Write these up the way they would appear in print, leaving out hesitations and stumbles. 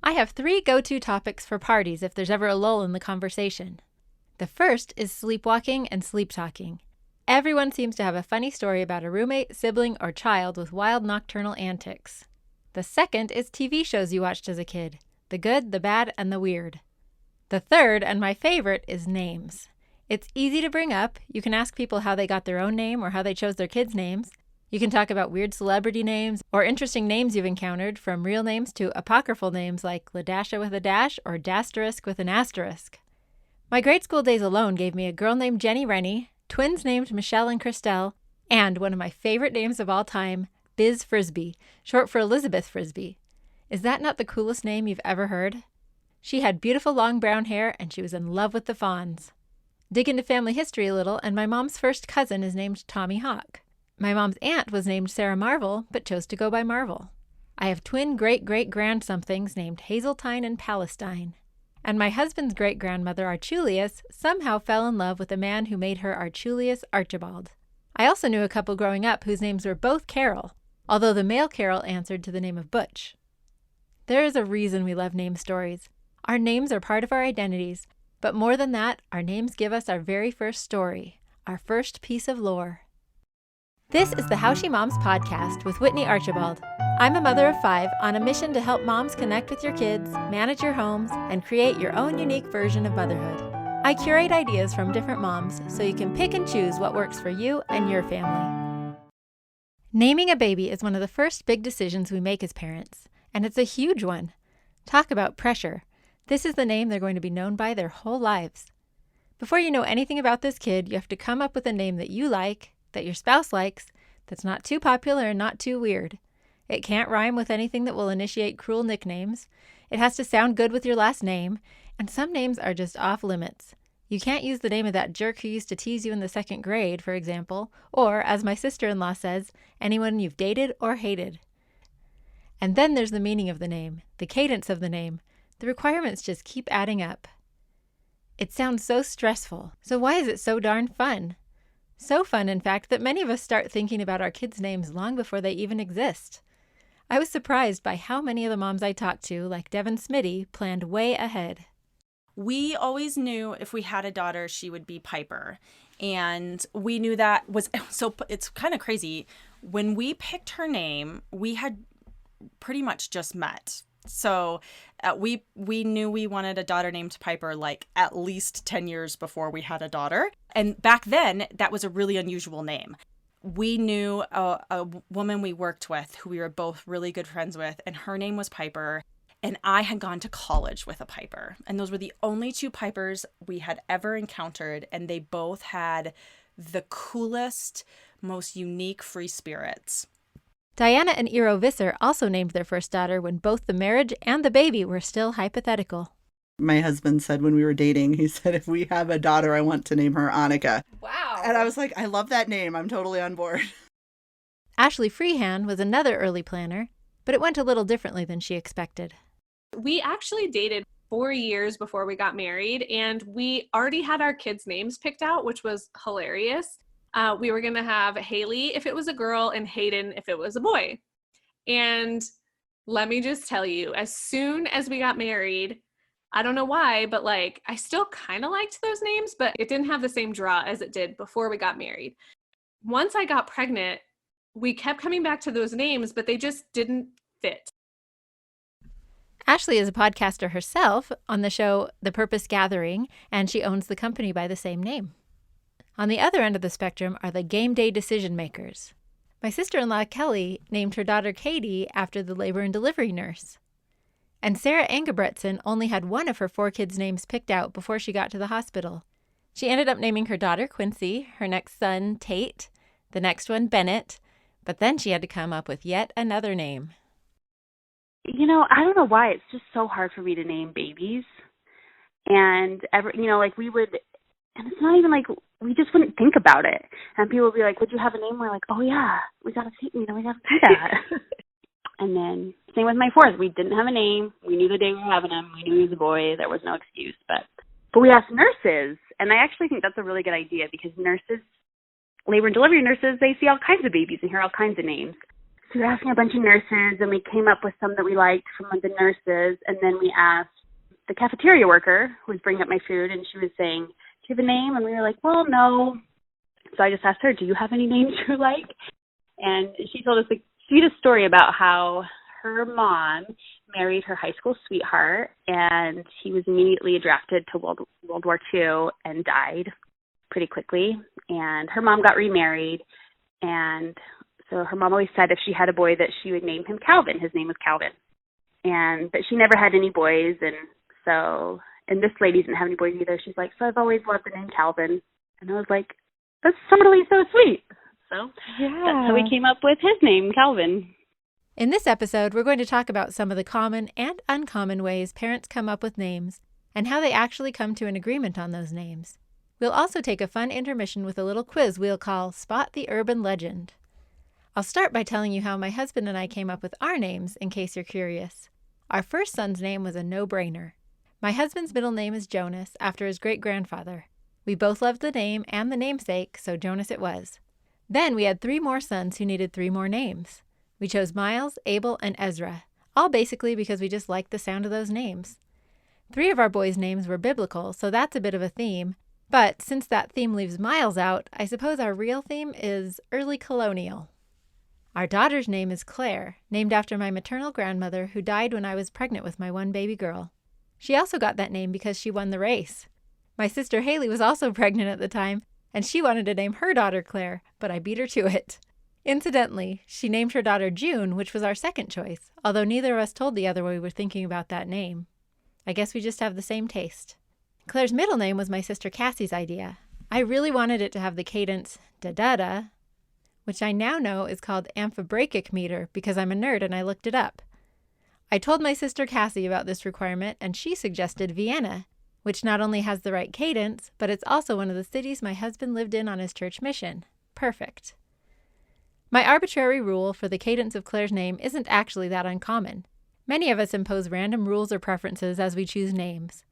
I have 3 go-to topics for parties if there's ever a lull in the conversation. The first is sleepwalking and sleep talking. Everyone seems to have a funny story about a roommate, sibling, or child with wild nocturnal antics. The second is TV shows you watched as a kid. The good, the bad, and the weird. The third, and my favorite, is names. It's easy to bring up. You can ask people how they got their own name or how they chose their kids' names. You can talk about weird celebrity names or interesting names you've encountered, from real names to apocryphal names like Ladasha with a dash or Dasterisk with an asterisk. My grade school days alone gave me a girl named Jenny Rennie, twins named Michelle and Christelle, and one of my favorite names of all time, Biz Frisbee, short for Elizabeth Frisbee. Is that not the coolest name you've ever heard? She had beautiful long brown hair and she was in love with the Fonz. Dig into family history a little, and my mom's first cousin is named Tommy Hawk. My mom's aunt was named Sarah Marvel, but chose to go by Marvel. I have twin great-great-grand-somethings named Hazeltine and Palestine. And my husband's great-grandmother, Archulius, somehow fell in love with a man who made her Archulius Archibald. I also knew a couple growing up whose names were both Carol, although the male Carol answered to the name of Butch. There is a reason we love name stories. Our names are part of our identities, but more than that, our names give us our very first story, our first piece of lore. This is the How She Moms podcast with Whitney Archibald. I'm a mother of 5 on a mission to help moms connect with your kids, manage your homes, and create your own unique version of motherhood. I curate ideas from different moms so you can pick and choose what works for you and your family. Naming a baby is one of the first big decisions we make as parents, and it's a huge one. Talk about pressure. This is the name they're going to be known by their whole lives. Before you know anything about this kid, you have to come up with a name that you like, that your spouse likes, that's not too popular and not too weird. It can't rhyme with anything that will initiate cruel nicknames. It has to sound good with your last name, and some names are just off limits. You can't use the name of that jerk who used to tease you in the 2nd grade, for example, or, as my sister-in-law says, anyone you've dated or hated. And then there's the meaning of the name, the cadence of the name. The requirements just keep adding up. It sounds so stressful, so why is it so darn fun? So fun, in fact, that many of us start thinking about our kids' names long before they even exist. I was surprised by how many of the moms I talked to, like Devin Smitty, planned way ahead. We always knew if we had a daughter, she would be Piper. And we knew that was, so it's kind of crazy. When we picked her name, we had pretty much just met. So we knew we wanted a daughter named Piper like at least 10 years before we had a daughter. And back then, that was a really unusual name. We knew a woman we worked with who we were both really good friends with, and her name was Piper. And I had gone to college with a Piper. And those were the only 2 Pipers we had ever encountered. And they both had the coolest, most unique free spirits. Diana and Eero Visser also named their first daughter when both the marriage and the baby were still hypothetical. My husband said when we were dating, he said, if we have a daughter, I want to name her Annika. Wow. And I was like, I love that name. I'm totally on board. Ashley Freehand was another early planner, but it went a little differently than she expected. We actually dated 4 years before we got married, and we already had our kids' names picked out, which was hilarious. We were going to have Haley if it was a girl and Hayden if it was a boy. And let me just tell you, as soon as we got married, I don't know why, but like I still kind of liked those names, but it didn't have the same draw as it did before we got married. Once I got pregnant, we kept coming back to those names, but they just didn't fit. Ashley is a podcaster herself on the show The Purpose Gathering, and she owns the company by the same name. On the other end of the spectrum are the game day decision makers. My sister-in-law, Kelly, named her daughter Katie after the labor and delivery nurse. And Sarah Engebretson only had one of her 4 kids' names picked out before she got to the hospital. She ended up naming her daughter Quincy, her next son Tate, the next one Bennett, but then she had to come up with yet another name. You know, I don't know why. It's just so hard for me to name babies. And, we would, and it's not even like, we just wouldn't think about it. And people would be like, would you have a name? We're like, oh yeah, we got to do that. And then same with my 4th. We didn't have a name. We knew the day we were having him. We knew he was a boy. There was no excuse. But we asked nurses, and I actually think that's a really good idea because nurses, labor and delivery nurses, they see all kinds of babies and hear all kinds of names. So we were asking a bunch of nurses, and we came up with some that we liked from the nurses, and then we asked the cafeteria worker who was bringing up my food, and she was saying, do you have a name? And we were like, well, no. So I just asked her, do you have any names you like? And she told us the sweetest story about how her mom married her high school sweetheart, and he was immediately drafted to World War II and died pretty quickly. And her mom got remarried, and so her mom always said if she had a boy that she would name him Calvin. His name was Calvin. But she never had any boys, and this lady didn't have any boys either. She's like, so I've always loved the name Calvin. And I was like, that's totally so sweet. So that's how we came up with his name, Calvin. In this episode, we're going to talk about some of the common and uncommon ways parents come up with names and how they actually come to an agreement on those names. We'll also take a fun intermission with a little quiz we'll call Spot the Urban Legend. I'll start by telling you how my husband and I came up with our names, in case you're curious. Our first son's name was a no-brainer. My husband's middle name is Jonas, after his great-grandfather. We both loved the name and the namesake, so Jonas it was. Then we had 3 more sons who needed 3 more names. We chose Miles, Abel, and Ezra, all basically because we just liked the sound of those names. 3 of our boys' names were biblical, so that's a bit of a theme. But since that theme leaves Miles out, I suppose our real theme is early colonial. Our daughter's name is Claire, named after my maternal grandmother who died when I was pregnant with my one baby girl. She also got that name because she won the race. My sister Haley was also pregnant at the time, and she wanted to name her daughter Claire, but I beat her to it. Incidentally, she named her daughter June, which was our second choice, although neither of us told the other we were thinking about that name. I guess we just have the same taste. Claire's middle name was my sister Cassie's idea. I really wanted it to have the cadence da-da-da, which I now know is called amphibrachia meter because I'm a nerd and I looked it up. I told my sister Cassie about this requirement, and she suggested Vienna, which not only has the right cadence, but it's also one of the cities my husband lived in on his church mission. Perfect. My arbitrary rule for the cadence of Claire's name isn't actually that uncommon. Many of us impose random rules or preferences as we choose names.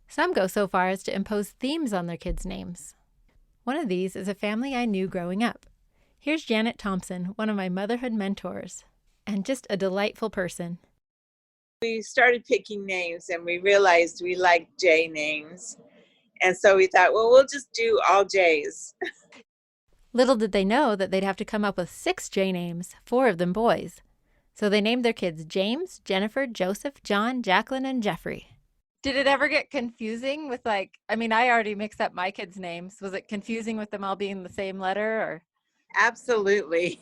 Some go so far as to impose themes on their kids' names. One of these is a family I knew growing up. Here's Janet Thompson, one of my motherhood mentors, and just a delightful person. We started picking names and we realized we liked J names. And so we thought, well, we'll just do all J's. Little did they know that they'd have to come up with 6 J names, 4 of them boys. So they named their kids James, Jennifer, Joseph, John, Jacqueline, and Jeffrey. Did it ever get confusing with I already mixed up my kids' names. Was it confusing with them all being the same letter or? Absolutely.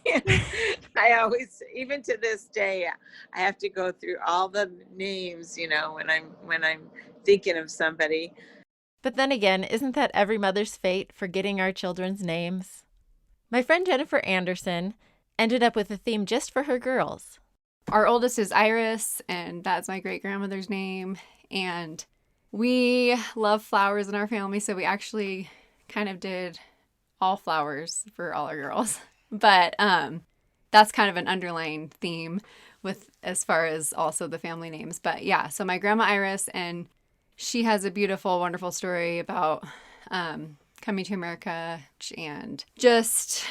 I always, even to this day, I have to go through all the names, when I'm thinking of somebody. But then again, isn't that every mother's fate, forgetting our children's names? My friend Jennifer Anderson ended up with a theme just for her girls. Our oldest is Iris, and that's my great-grandmother's name. And we love flowers in our family, so we actually kind of did all flowers for all our girls. But that's kind of an underlying theme with as far as also the family names. But yeah, so my grandma Iris, and she has a beautiful, wonderful story about coming to America and just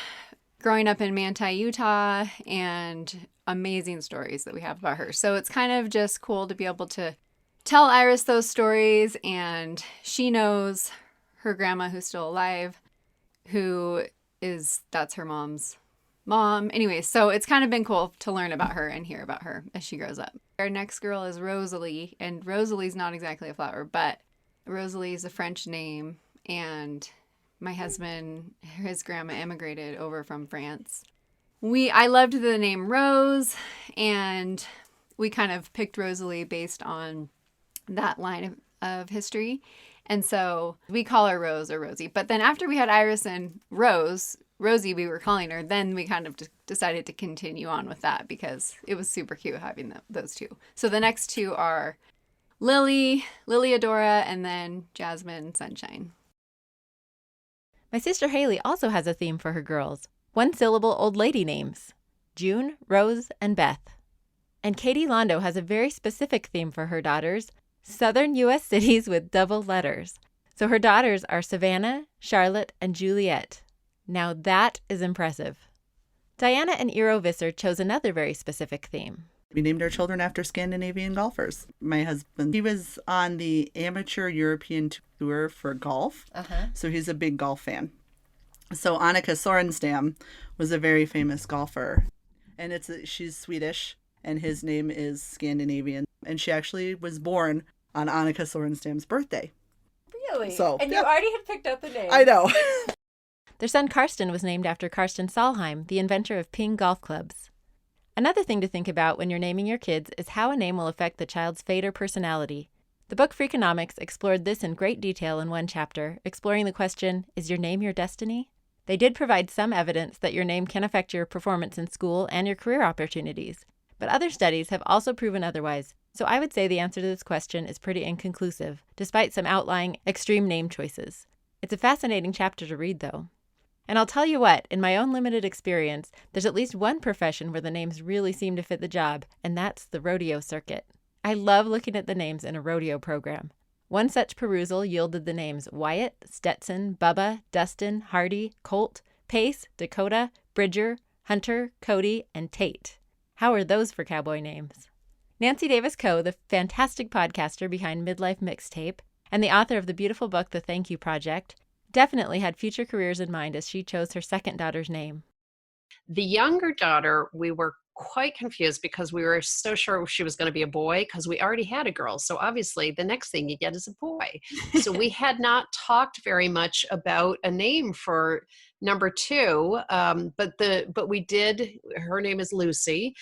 growing up in Manti, Utah, and amazing stories that we have about her. So it's kind of just cool to be able to tell Iris those stories, and she knows her grandma who's still alive, that's her mom's mom. Anyway, so it's kind of been cool to learn about her and hear about her as she grows up. Our next girl is Rosalie, and Rosalie's not exactly a flower, but Rosalie is a French name, and my husband, his grandma immigrated over from France. I loved the name Rose, and we kind of picked Rosalie based on that line of history. And so we call her Rose or Rosie. But then after we had Iris and Rosie, we were calling her, then we kind of decided to continue on with that because it was super cute having those 2. So the next 2 are Lily Adora, and then Jasmine Sunshine. My sister Haley also has a theme for her girls. 1-syllable old lady names. June, Rose, and Beth. And Katie Londo has a very specific theme for her daughters. Southern U.S. cities with double letters. So her daughters are Savannah, Charlotte, and Juliet. Now that is impressive. Diana and Eero Visser chose another very specific theme. We named our children after Scandinavian golfers. My husband, he was on the amateur European tour for golf, so he's a big golf fan. So Annika Sorenstam was a very famous golfer, and she's Swedish, and his name is Scandinavian, and she actually was born on Annika Sorenstam's birthday. Really? So, and you already had picked out the name. I know. Their son Karsten was named after Karsten Salheim, the inventor of ping golf clubs. Another thing to think about when you're naming your kids is how a name will affect the child's fate or personality. The book Freakonomics explored this in great detail in one chapter, exploring the question, is your name your destiny? They did provide some evidence that your name can affect your performance in school and your career opportunities, but other studies have also proven otherwise, so I would say the answer to this question is pretty inconclusive, despite some outlying extreme name choices. It's a fascinating chapter to read, though. And I'll tell you what, in my own limited experience, there's at least one profession where the names really seem to fit the job, and that's the rodeo circuit. I love looking at the names in a rodeo program. One such perusal yielded the names Wyatt, Stetson, Bubba, Dustin, Hardy, Colt, Pace, Dakota, Bridger, Hunter, Cody, and Tate. How are those for cowboy names? Nancy Davis Coe, the fantastic podcaster behind Midlife Mixtape, and the author of the beautiful book The Thank You Project, definitely had future careers in mind as she chose her second daughter's name. The younger daughter, we were quite confused because we were so sure she was going to be a boy because we already had a girl. So obviously the next thing you get is a boy. So we had not talked very much about a name for number two, but we did. Her name is Lucy.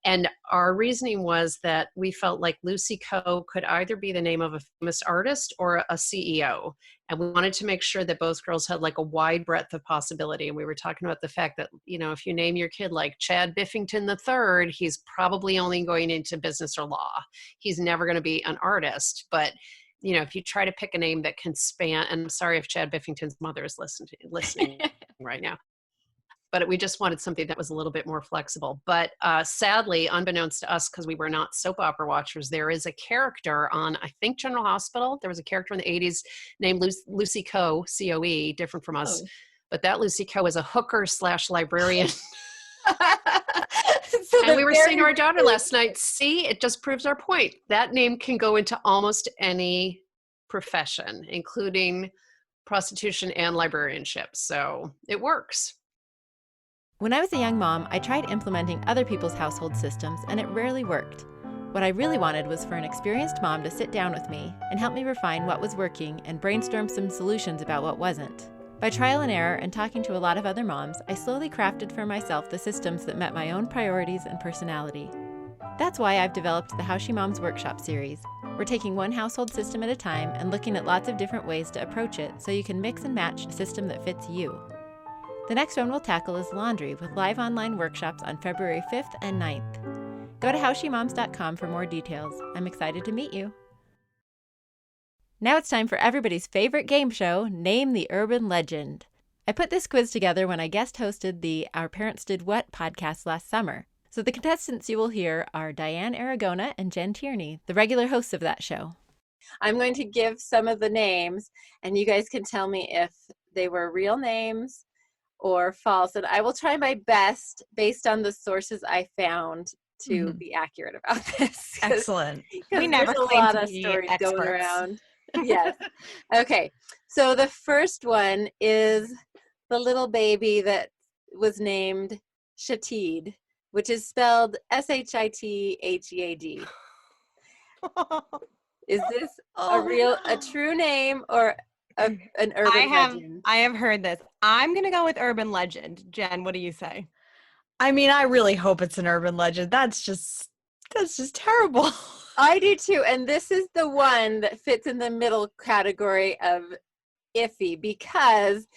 And our reasoning was that we felt like Lucy Coe could either be the name of a famous artist or a CEO. And we wanted to make sure that both girls had like a wide breadth of possibility. And we were talking about the fact that, you know, if you name your kid like Chad Biffington III, he's probably only going into business or law. He's never going to be an artist. But, you know, if you try to pick a name that can span, and I'm sorry if Chad Biffington's mother is listening right now. But we just wanted something that was a little bit more flexible. But sadly, unbeknownst to us, because we were not soap opera watchers, there is a character on, I think, General Hospital. There was a character in the 80s named Lucy Coe, C-O-E, different from us. Oh. But that Lucy Coe is a hooker/librarian. And we were saying to our daughter last night, see, it just proves our point. That name can go into almost any profession, including prostitution and librarianship. So it works. When I was a young mom, I tried implementing other people's household systems, and it rarely worked. What I really wanted was for an experienced mom to sit down with me and help me refine what was working and brainstorm some solutions about what wasn't. By trial and error and talking to a lot of other moms, I slowly crafted for myself the systems that met my own priorities and personality. That's why I've developed the How She Moms Workshop series. We're taking one household system at a time and looking at lots of different ways to approach it so you can mix and match a system that fits you. The next one we'll tackle is laundry with live online workshops on February 5th and 9th. Go to howshemoms.com for more details. I'm excited to meet you. Now it's time for everybody's favorite game show, Name the Urban Legend. I put this quiz together when I guest hosted the Our Parents Did What podcast last summer. So the contestants you will hear are Diane Aragona and Jen Tierney, the regular hosts of that show. I'm going to give some of the names, and you guys can tell me if they were real names or false, and I will try my best based on the sources I found to be accurate about this. Excellent. We never there's a lot of stories going around. Yes. Okay. So the first one is the little baby that was named Shatid, which is spelled Shithead. Is this a true name or an urban legend? I have heard this. I'm going to go with urban legend. Jen, what do you say? I mean, I really hope it's an urban legend. That's just terrible. I do too. And this is the one that fits in the middle category of iffy because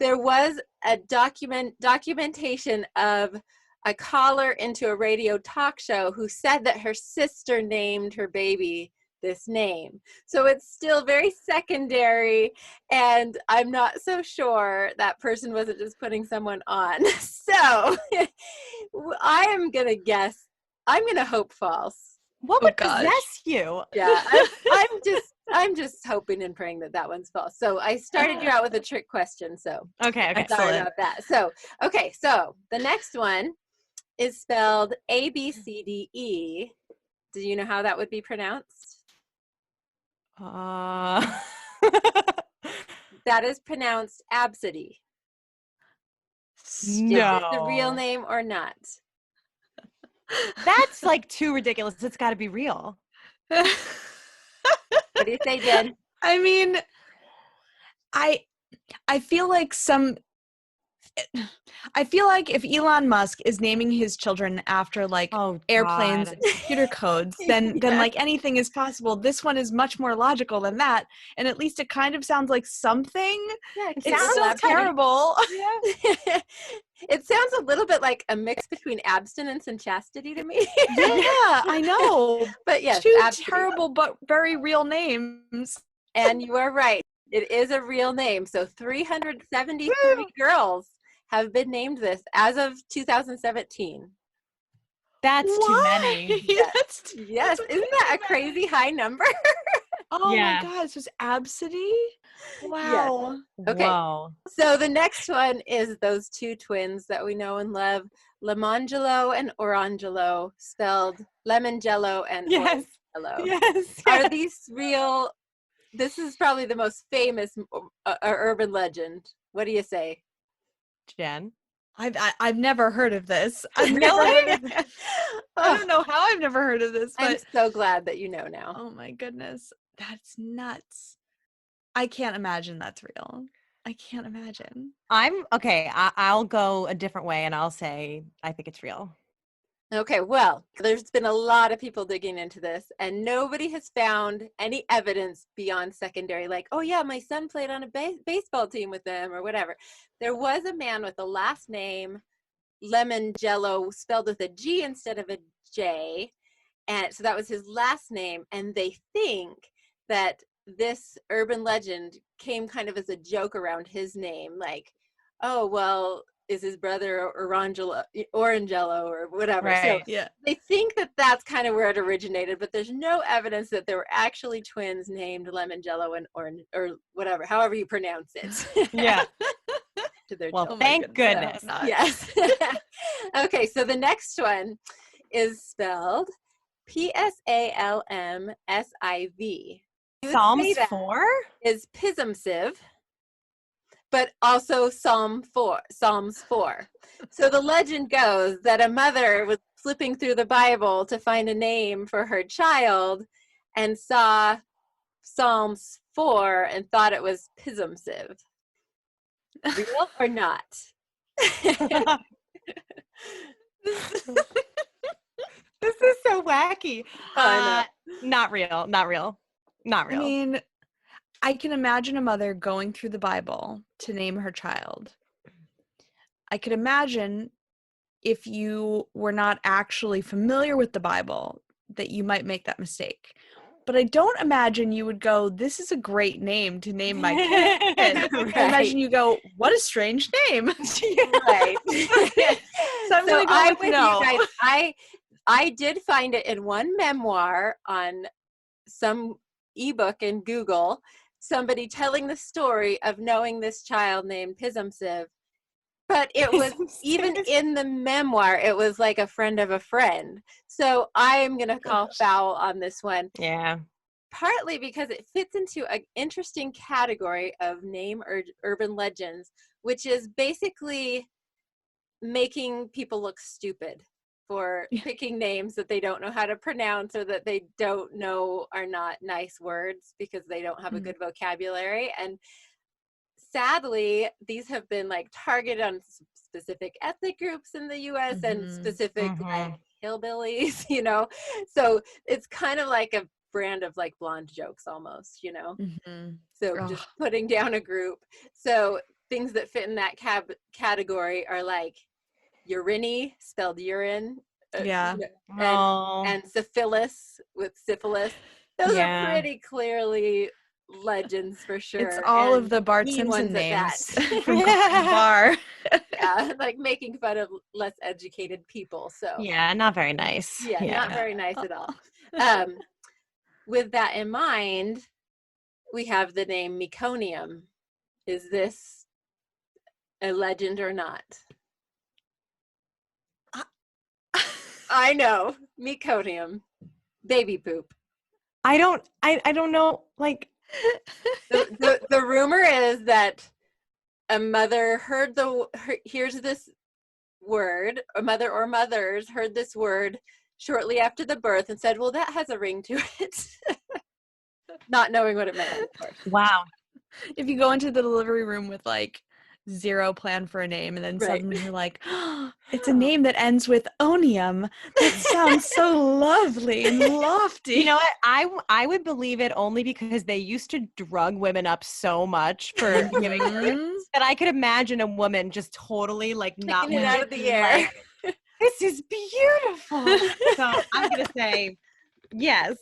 there was a documentation of a caller into a radio talk show who said that her sister named her baby this name. So it's still very secondary, and I'm not so sure that person wasn't just putting someone on. So I am going to guess, I'm going to hope false. What would possess you? Yeah, I'm just I'm just hoping and praying that one's false. So I started you out with a trick question. So Okay. sorry about that. So, okay. So the next one is spelled ABCDE. Do you know how that would be pronounced? That is pronounced Absidy. Is this the real name or not? That's like too ridiculous. It's got to be real. What do you say, Jen? I mean, I feel like if Elon Musk is naming his children after like airplanes and computer codes, then like anything is possible. This one is much more logical than that, and at least it kind of sounds like something. Yeah, it's still terrible. Yeah. It sounds a little bit like a mix between abstinence and chastity to me. Yeah, I know. But yes, two absidy. terrible but very real names. And you are right. It is a real name. So 373 girls have been named this as of 2017. That's too many. Yes. Isn't that a crazy high number? Oh my God, it's just Absidy? Wow. Yes. Okay. Whoa. So the next one is those two twins that we know and love, Lemangelo and Orangelo, spelled lemon jello and Orangelo. Yes. Are these real? This is probably the most famous urban legend. What do you say, Jen? I've never heard of this. I've never heard of this. I don't know how I've never heard of this, but I'm so glad that you know now. Oh my goodness. That's nuts. I can't imagine that's real. I can't imagine. I'm okay. I'll go a different way and I'll say I think it's real. Okay, well, there's been a lot of people digging into this, and nobody has found any evidence beyond secondary, like, oh yeah, my son played on a baseball team with them or whatever. There was a man with the last name Lemangelo spelled with a G instead of a J, and so that was his last name, and they think that this urban legend came kind of as a joke around his name, like, oh, well, is his brother Orangelo or whatever. Right. So yeah. they think that that's kind of where it originated, but there's no evidence that there were actually twins named Lemangelo and or whatever, however you pronounce it. Yeah. To their well, children. thank goodness. Yes. Okay, so the next one is spelled Psalmsiv. Psalms 4 is Pisumsiv, but also Psalms 4. So the legend goes that a mother was flipping through the Bible to find a name for her child and saw Psalms 4 and thought it was Pisumsiv. Real or not? This is so wacky. Not real. I mean, I can imagine a mother going through the Bible to name her child. I could imagine if you were not actually familiar with the Bible that you might make that mistake. But I don't imagine you would go, this is a great name to name my kid. Right. I imagine you go, what a strange name. Right. So I'm going to go with no. You guys. I did find it in one memoir on some ebook in Google, somebody telling the story of knowing this child named Pisumsiv. But it was, even in the memoir, it was like a friend of a friend. So I'm going to call foul on this one. Yeah. Partly because it fits into an interesting category of name urban legends, which is basically making people look stupid for picking names that they don't know how to pronounce or that they don't know are not nice words because they don't have a good vocabulary. And sadly, these have been like targeted on specific ethnic groups in the US and specific like hillbillies, you know? So it's kind of like a brand of like blonde jokes almost, you know? So just putting down a group. So things that fit in that category are like urine, spelled urine. And syphilis with syphilis. Those are pretty clearly legends for sure. It's all of the Bart Simpson names from Bar. Yeah, like making fun of less educated people. So yeah, not very nice. Yeah, not very nice at all. With that in mind, we have the name meconium. Is this a legend or not? I know, meconium, baby poop. I don't know, like the rumor is that a mother hears this word, a mother or mothers heard this word shortly after the birth and said, well, that has a ring to it. Not knowing what it meant, of course. wow. If you go into the delivery room with like zero plan for a name and then Right. suddenly you're like, oh, it's a name that ends with onium. That sounds so lovely and lofty. You know what? I would believe it only because they used to drug women up so much for giving birth that I could imagine a woman just totally like not Taking it out of the air. Like, this is beautiful. So I'm gonna say yes.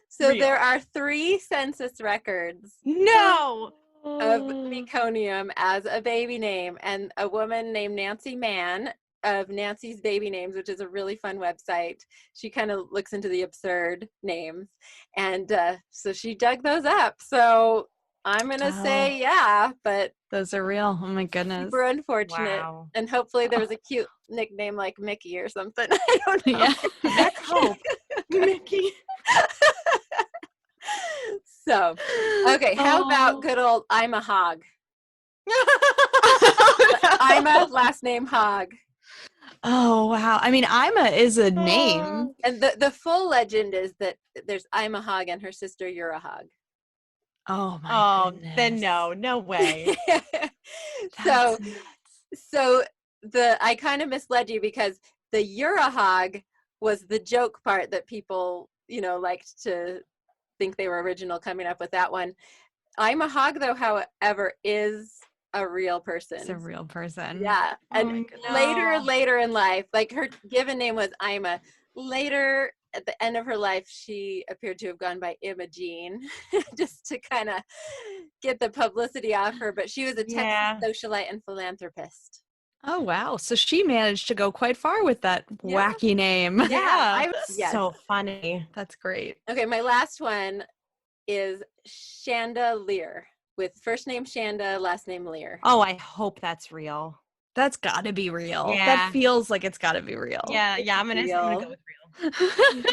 So real. there are 3 census records No. of meconium as a baby name, and a woman named Nancy Mann of Nancy's Baby Names, which is a really fun website. She kind of looks into the absurd names, and so she dug those up. So I'm gonna say yeah, but those are real. Oh my goodness. super unfortunate. Wow. And hopefully there was a cute nickname like Mickey or something. I don't know. Yeah. Let's hope. Mickey. So, okay, how about good old I'm a hog? I'm a last name Hog. Oh wow. I mean, Ima is a name. And the full legend is that there's I'm a hog and her sister You're a hog. Oh my goodness. Then no way. So I kind of misled you because the You're a hog was the joke part that people, liked to think they were original coming up with that one. I'm a hog, though, however, is a real person. It's a real person. Yeah. And later in life, like her given name was Ima. Later, at the end of her life, she appeared to have gone by Imogene just to kind of get the publicity off her. But she was a Texas socialite and philanthropist. Oh, wow. So she managed to go quite far with that wacky name. Yeah. So funny. That's great. Okay, my last one is Chandelier, with first name Shanda, last name Lear. Oh, I hope that's real. That's got to be real. Yeah. That feels like it's got to be real. Yeah, I'm gonna go with real.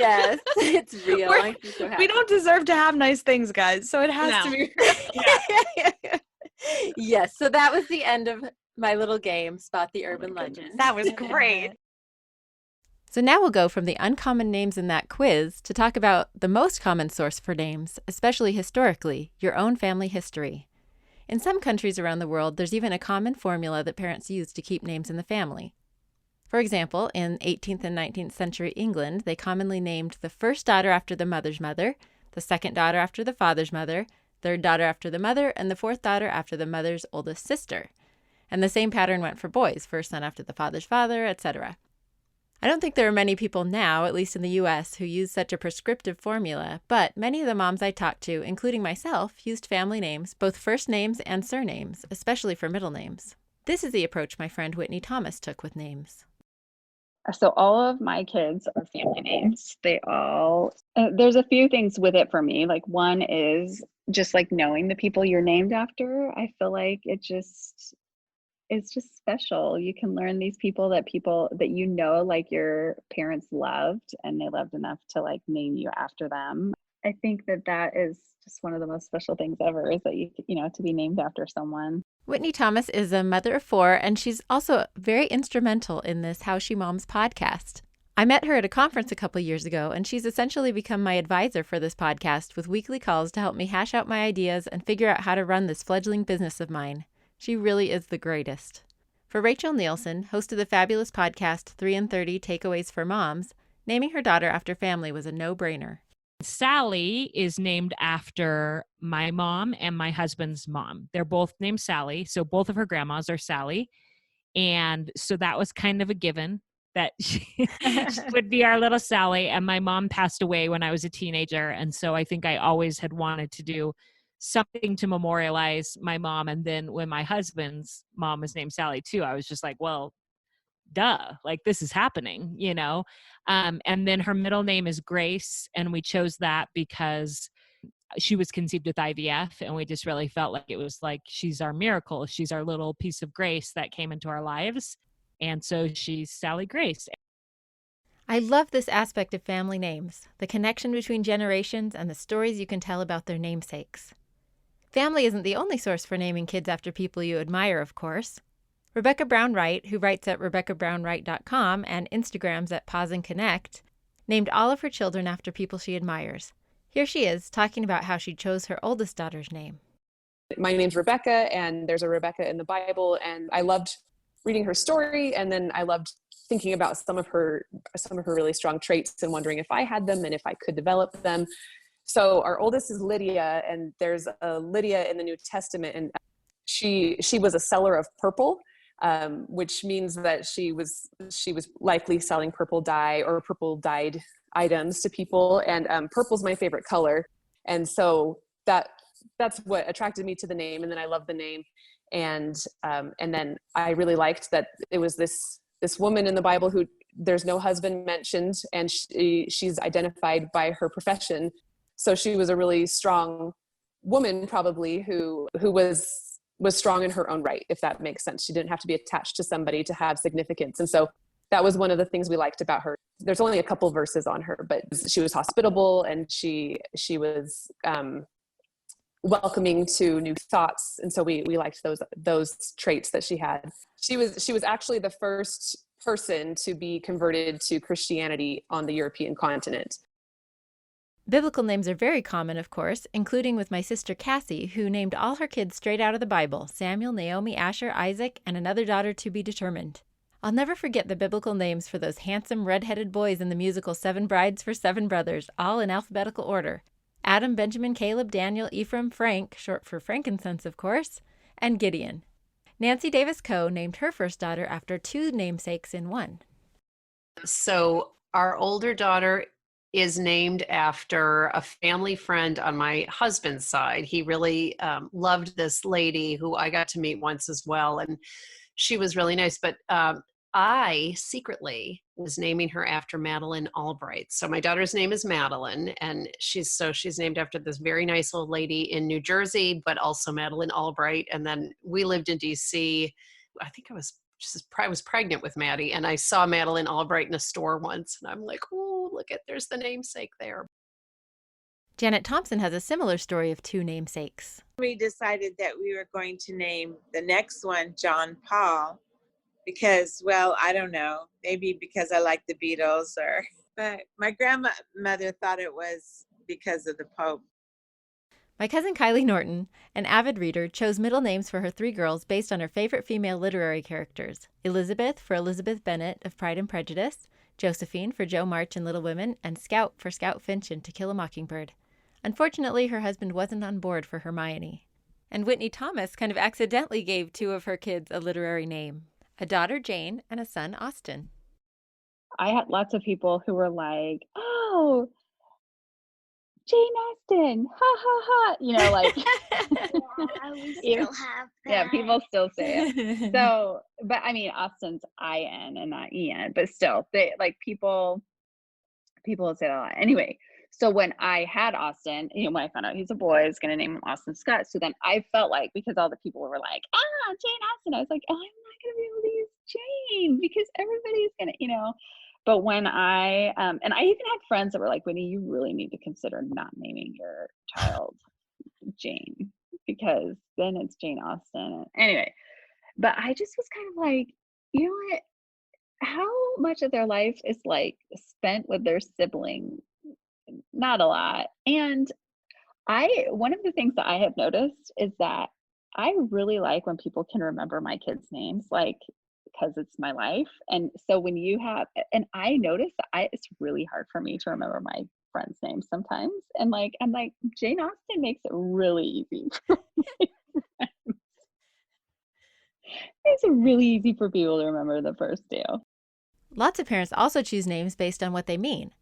Yes, it's real. I'm so happy. We don't deserve to have nice things, guys, so it has to be real. Yes, so that was the end of my little game, Spot the Urban Legend. That was great. So now we'll go from the uncommon names in that quiz to talk about the most common source for names, especially historically, your own family history. In some countries around the world, there's even a common formula that parents use to keep names in the family. For example, in 18th and 19th century England, they commonly named the first daughter after the mother's mother, the second daughter after the father's mother, third daughter after the mother, and the fourth daughter after the mother's oldest sister. And the same pattern went for boys, first son after the father's father, etc. I don't think there are many people now, at least in the U.S., who use such a prescriptive formula, but many of the moms I talked to, including myself, used family names, both first names and surnames, especially for middle names. This is the approach my friend Whitney Thomas took with names. So all of my kids are family names. They all, there's a few things with it for me. Like one is just like knowing the people you're named after. I feel like it's just special. You can learn these people that like your parents loved and they loved enough to like name you after them. I think that is just one of the most special things ever, is that to be named after someone. Whitney Thomas is a mother of 4, and she's also very instrumental in this How She Moms podcast. I met her at a conference a couple years ago, and she's essentially become my advisor for this podcast with weekly calls to help me hash out my ideas and figure out how to run this fledgling business of mine. She really is the greatest. For Rachel Nielsen, host of the fabulous podcast 3 and 30 Takeaways for Moms, naming her daughter after family was a no-brainer. Sally is named after my mom and my husband's mom. They're both named Sally, so both of her grandmas are Sally. And so that was kind of a given that she would be our little Sally. And my mom passed away when I was a teenager. And so I think I always had wanted to do something to memorialize my mom. And then when my husband's mom was named Sally too, I was just like, well, duh, like this is happening, And then her middle name is Grace. And we chose that because she was conceived with IVF, and we just really felt like it was like she's our miracle. She's our little piece of grace that came into our lives. And so she's Sally Grace. I love this aspect of family names, the connection between generations and the stories you can tell about their namesakes. Family isn't the only source for naming kids after people you admire, of course. Rebecca Brown Wright, who writes at RebeccaBrownWright.com and Instagrams at Pause and Connect, named all of her children after people she admires. Here she is, talking about how she chose her oldest daughter's name. My name's Rebecca, and there's a Rebecca in the Bible, and I loved reading her story, and then I loved thinking about some of her really strong traits and wondering if I had them and if I could develop them. So our oldest is Lydia, and there's a Lydia in the New Testament, and she was a seller of purple, which means that she was likely selling purple dye or purple dyed items to people. And purple's my favorite color, and so that's what attracted me to the name. And then I love the name, and then I really liked that it was this woman in the Bible who there's no husband mentioned, and she's identified by her profession. So she was a really strong woman, probably, who was strong in her own right, if that makes sense. She didn't have to be attached to somebody to have significance. And so that was one of the things we liked about her. There's only a couple verses on her, but she was hospitable, and she was welcoming to new thoughts. And so we liked those traits that she had. She was actually the first person to be converted to Christianity on the European continent. Biblical names are very common, of course, including with my sister Cassie, who named all her kids straight out of the Bible: Samuel, Naomi, Asher, Isaac, and another daughter to be determined. I'll never forget the biblical names for those handsome red-headed boys in the musical Seven Brides for Seven Brothers, all in alphabetical order: Adam, Benjamin, Caleb, Daniel, Ephraim, Frank, short for frankincense, of course, and Gideon. Nancy Davis Coe named her first daughter after two namesakes in one. So our older daughter is named after a family friend on my husband's side. He really loved this lady who I got to meet once as well, and she was really nice. But I secretly was naming her after Madeleine Albright. So my daughter's name is Madeline, and she's named after this very nice old lady in New Jersey, but also Madeleine Albright. And then we lived in DC. I think I was pregnant with Maddie, and I saw Madeleine Albright in a store once, and I'm like, oh, look at, there's the namesake there. Janet Thompson has a similar story of two namesakes. We decided that we were going to name the next one John Paul because, well, I don't know, maybe because I like the Beatles, but my grandmother thought it was because of the Pope. My cousin Kylie Norton, an avid reader, chose middle names for her three girls based on her favorite female literary characters: Elizabeth for Elizabeth Bennet of Pride and Prejudice, Josephine for Jo March in Little Women, and Scout for Scout Finch in To Kill a Mockingbird. Unfortunately, her husband wasn't on board for Hermione. And Whitney Thomas kind of accidentally gave two of her kids a literary name: a daughter, Jane, and a son, Austin. I had lots of people who were like, oh, Jane Austen, ha ha ha, like yeah, we still have that. Yeah, people still say it. So, but I mean, Austin's I-N and not E-N, but still, they people would say that a lot. Anyway, so when I had Austin, when I found out he's a boy, I was going to name him Austin Scott. So then I felt like, because all the people were like, Jane Austen, I was like, oh, I'm not going to be able to use Jane because everybody's going to, But when I, and I even had friends that were like, Whitney, you really need to consider not naming your child Jane because then it's Jane Austen. Anyway, but I just was kind of like, you know what? How much of their life is like spent with their sibling? Not a lot. And one of the things that I have noticed is that I really like when people can remember my kids' names, because it's my life. And so when you have, and I notice that it's really hard for me to remember my friends' names sometimes. And I'm like, Jane Austen makes it really easy for my friends. It's really easy for people to remember the first two. Lots of parents also choose names based on what they mean.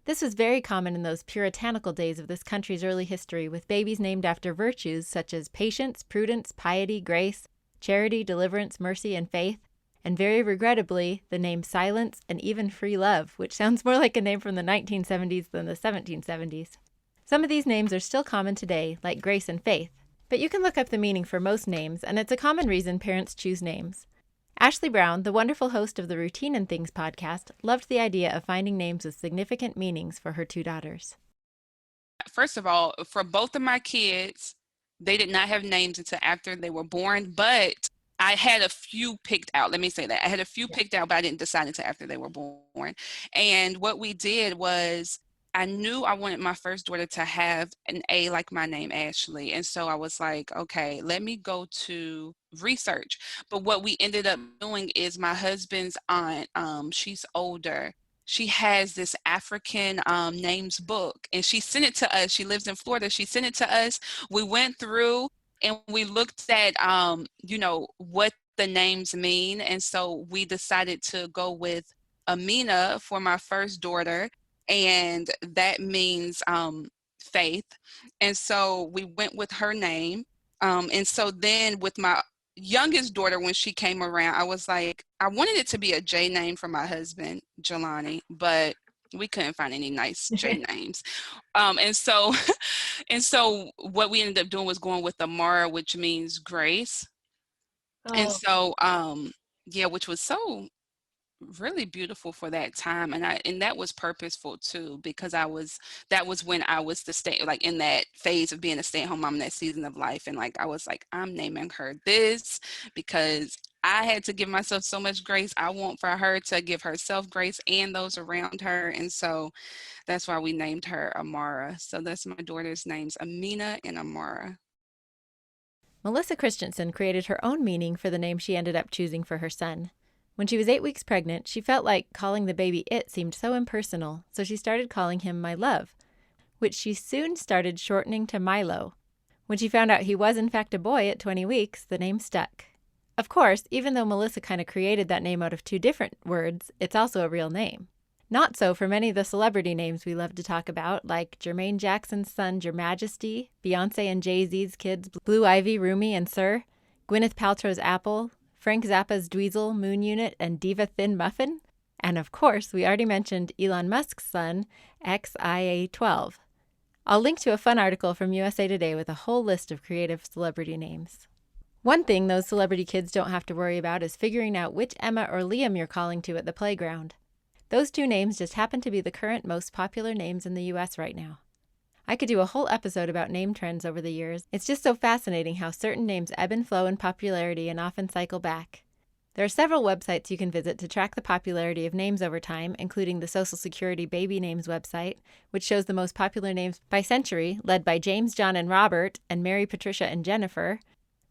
This was very common in those puritanical days of this country's early history, with babies named after virtues such as patience, prudence, piety, grace, charity, deliverance, mercy, and faith, and very regrettably, the name silence and even free love, which sounds more like a name from the 1970s than the 1770s. Some of these names are still common today, like Grace and Faith, but you can look up the meaning for most names, and it's a common reason parents choose names. Ashley Brown, the wonderful host of the Routine and Things podcast, loved the idea of finding names with significant meanings for her two daughters. First of all, for both of my kids, they did not have names until after they were born, but I had a few picked out. Let me say that. I had a few picked out, but I didn't decide until after they were born. And what we did was, I knew I wanted my first daughter to have an A like my name, Ashley. And so I was like, okay, let me go to research. But what we ended up doing is my husband's aunt, she's older. She has this African names book, and she sent it to us. She lives in Florida. She sent it to us. We went through and we looked at, what the names mean. And so we decided to go with Amina for my first daughter. And that means faith. And so we went with her name. And so then with my youngest daughter, when she came around, I was like, I wanted it to be a J name for my husband, Jelani, but we couldn't find any nice J names. And so what we ended up doing was going with Amara, which means grace. Oh. And so, which was so really beautiful for that time, and that was purposeful too, because that was when I was in that phase of being a stay-at-home mom in that season of life, and I was like, I'm naming her this because I had to give myself so much grace. I want for her to give herself grace and those around her, and so that's why we named her Amara. So that's my daughter's names, Amina and Amara. Melissa Christensen created her own meaning for the name she ended up choosing for her son. When she was 8 weeks pregnant, she felt like calling the baby it seemed so impersonal, so she started calling him my love, which she soon started shortening to Milo. When she found out he was in fact a boy at 20 weeks, the name stuck. Of course, even though Melissa kind of created that name out of two different words, it's also a real name. Not so for many of the celebrity names we love to talk about, like Jermaine Jackson's son, Your Majesty, Beyonce and Jay-Z's kids, Blue Ivy, Rumi, and Sir, Gwyneth Paltrow's Apple, Frank Zappa's Dweezil, Moon Unit, and Diva Thin Muffin. And of course, we already mentioned Elon Musk's son, XIA12. I'll link to a fun article from USA Today with a whole list of creative celebrity names. One thing those celebrity kids don't have to worry about is figuring out which Emma or Liam you're calling to at the playground. Those two names just happen to be the current most popular names in the US right now. I could do a whole episode about name trends over the years. It's just so fascinating how certain names ebb and flow in popularity and often cycle back. There are several websites you can visit to track the popularity of names over time, including the Social Security Baby Names website, which shows the most popular names by century, led by James, John, and Robert, and Mary, Patricia, and Jennifer.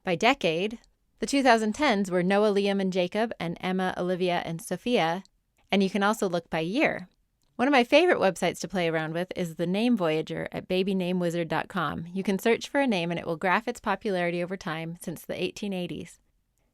By decade, the 2010s were Noah, Liam, and Jacob, and Emma, Olivia, and Sophia. And you can also look by year. One of my favorite websites to play around with is the Name Voyager at babynamewizard.com. You can search for a name and it will graph its popularity over time since the 1880s.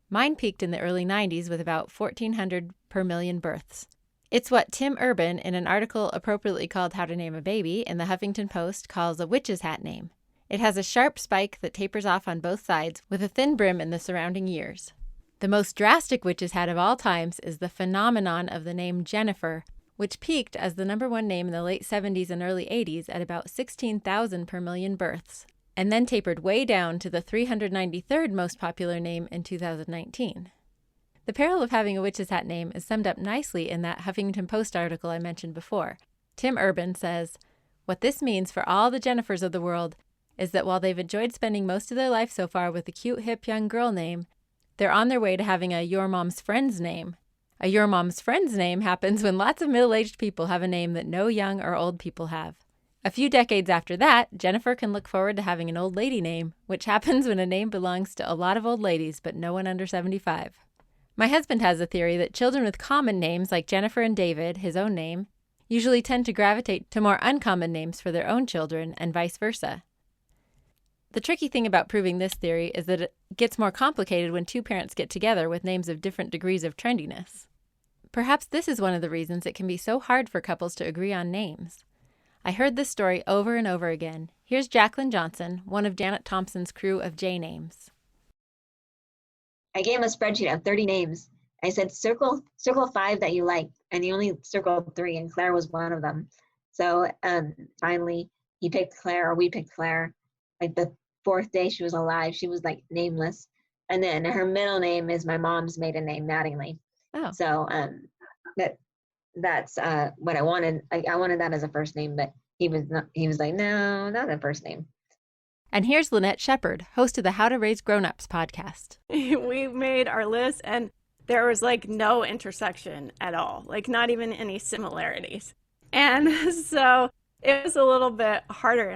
Mine peaked in the early 90s with about 1,400 per million births. It's what Tim Urban, in an article appropriately called How to Name a Baby in the Huffington Post, calls a witch's hat name. It has a sharp spike that tapers off on both sides with a thin brim in the surrounding years. The most drastic witch's hat of all times is the phenomenon of the name Jennifer, which peaked as the number one name in the late 70s and early 80s at about 16,000 per million births, and then tapered way down to the 393rd most popular name in 2019. The peril of having a witch's hat name is summed up nicely in that Huffington Post article I mentioned before. Tim Urban says, "What this means for all the Jennifers of the world is that while they've enjoyed spending most of their life so far with a cute, hip young girl name, they're on their way to having a Your Mom's Friend's name. A Your Mom's Friend's name happens when lots of middle-aged people have a name that no young or old people have. A few decades after that, Jennifer can look forward to having an old lady name, which happens when a name belongs to a lot of old ladies, but no one under 75. My husband has a theory that children with common names like Jennifer and David, his own name, usually tend to gravitate to more uncommon names for their own children, and vice versa. The tricky thing about proving this theory is that it gets more complicated when two parents get together with names of different degrees of trendiness. Perhaps this is one of the reasons it can be so hard for couples to agree on names. I heard this story over and over again. Here's Jacqueline Johnson, one of Janet Thompson's crew of J names. I gave him a spreadsheet of 30 names. I said, circle 5 that you like, and he only circled 3, and Claire was one of them. So finally, he picked Claire, or we picked Claire. Like the 4th day she was alive, she was like nameless. And then her middle name is my mom's maiden name, Mattingly. Oh. So that's what I wanted. I wanted that as a first name, but he was like, no, not a first name. And here's Lynette Shepard, host of the How to Raise Grown-Ups podcast. We made our list and there was like no intersection at all, like not even any similarities. And so it was a little bit harder.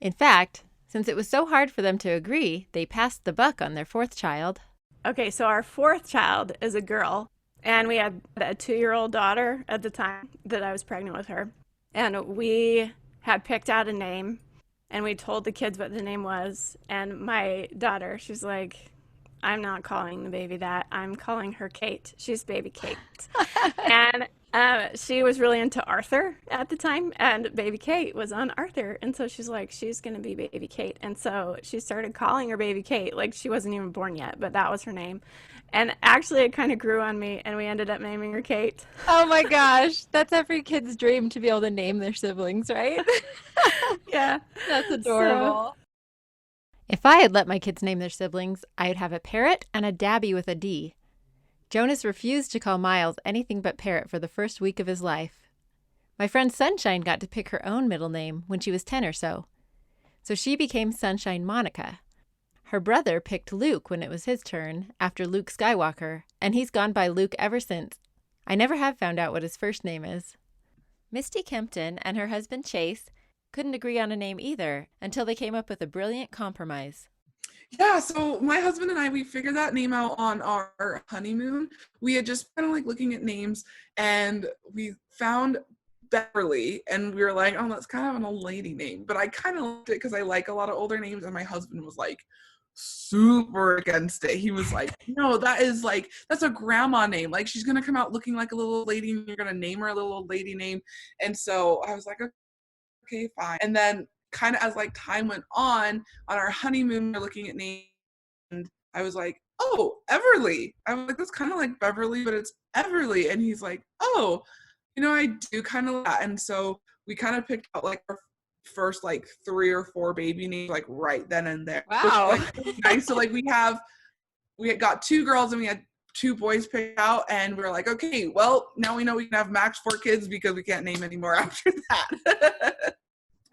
In fact, since it was so hard for them to agree, they passed the buck on their 4th child. Okay, so our 4th child is a girl, and we had a 2-year-old daughter at the time that I was pregnant with her. And we had picked out a name, and we told the kids what the name was. And my daughter, she's like, I'm not calling the baby that. I'm calling her Kate. She's baby Kate. And she was really into Arthur at the time, and baby Kate was on Arthur. And so she's like, she's going to be baby Kate. And so she started calling her baby Kate. Like, she wasn't even born yet, but that was her name. And actually, it kind of grew on me, and we ended up naming her Kate. Oh my gosh. That's every kid's dream, to be able to name their siblings, right? Yeah. That's adorable. If I had let my kids name their siblings, I'd have a Parrot and a Dabby with a D. Jonas refused to call Miles anything but Parrot for the first week of his life. My friend Sunshine got to pick her own middle name when she was 10 or so. So she became Sunshine Monica. Her brother picked Luke when it was his turn, after Luke Skywalker, and he's gone by Luke ever since. I never have found out what his first name is. Misty Kempton and her husband Chase couldn't agree on a name either until they came up with a brilliant compromise. Yeah, so my husband and I, we figured that name out on our honeymoon. We had just kind of like looking at names, and we found Beverly, and we were like, oh, that's kind of an old lady name. But I kind of liked it because I like a lot of older names, and my husband was like super against it. He was like, no, that's a grandma name. Like, she's going to come out looking like a little old lady, and you're going to name her a little old lady name. And so I was like, okay, fine. And then kind of as like time went on our honeymoon, we're looking at names, and I was like, oh, Everly. I was like, that's kind of like Beverly, but it's Everly. And he's like, oh, I do kind of like that. And so we kind of picked out like our first like 3 or 4 baby names like right then and there. Wow. Which, like, really nice. So like we had got 2 girls and we had 2 boys picked out, and we were like, okay, well, now we know we can have max 4 kids because we can't name anymore after that.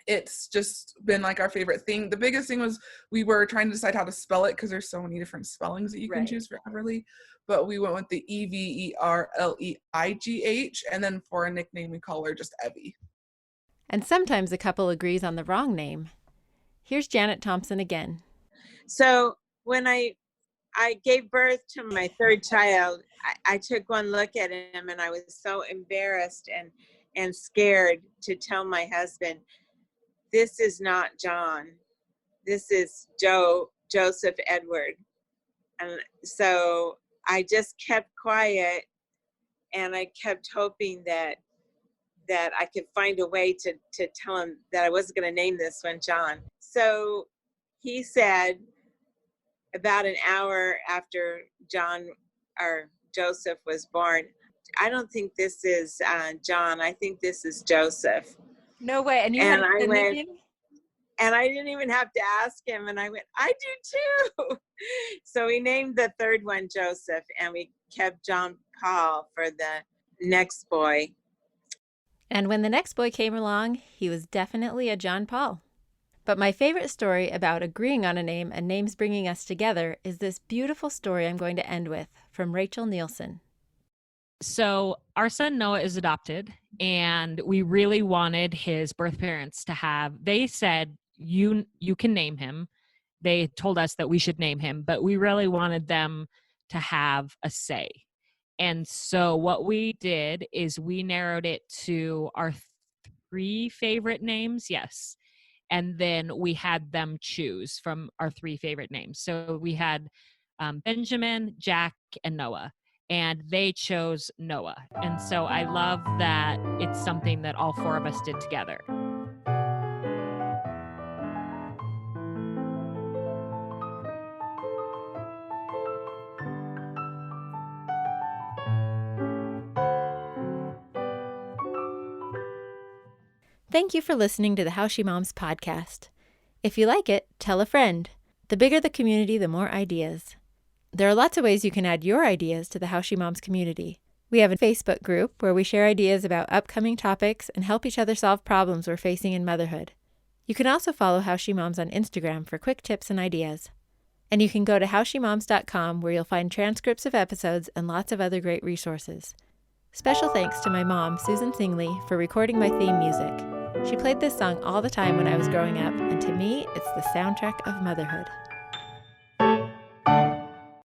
It's just been like our favorite thing. The biggest thing was we were trying to decide how to spell it because there's so many different spellings that you can choose for Everly. But we went with the Everleigh, and then for a nickname we call her just Evie. And sometimes a couple agrees on the wrong name. Here's Janet Thompson again. So when I gave birth to my 3rd child, I took one look at him, and I was so embarrassed and scared to tell my husband, this is not John. This is Joseph Edward. And so I just kept quiet, and I kept hoping that I could find a way to tell him that I wasn't going to name this one John. So he said, about an hour after John or Joseph was born, I don't think this is John. I think this is Joseph. No way. And I went, and I didn't even have to ask him. And I went, I do too. So we named the 3rd one Joseph, and we kept John Paul for the next boy. And when the next boy came along, he was definitely a John Paul. But my favorite story about agreeing on a name and names bringing us together is this beautiful story I'm going to end with from Rachel Nielsen. So our son Noah is adopted, and we really wanted his birth parents to have, they said, you can name him. They told us that we should name him, but we really wanted them to have a say. And so what we did is we narrowed it to our 3 favorite names. Yes. And then we had them choose from our 3 favorite names. So we had Benjamin, Jack, and Noah. And they chose Noah. And so I love that it's something that all 4 of us did together. Thank you for listening to the How She Moms podcast. If you like it, tell a friend. The bigger the community, the more ideas. There are lots of ways you can add your ideas to the How She Moms community. We have a Facebook group where we share ideas about upcoming topics and help each other solve problems we're facing in motherhood. You can also follow How She Moms on Instagram for quick tips and ideas. And you can go to howshemoms.com where you'll find transcripts of episodes and lots of other great resources. Special thanks to my mom, Susan Singley, for recording my theme music. She played this song all the time when I was growing up, and to me, it's the soundtrack of motherhood.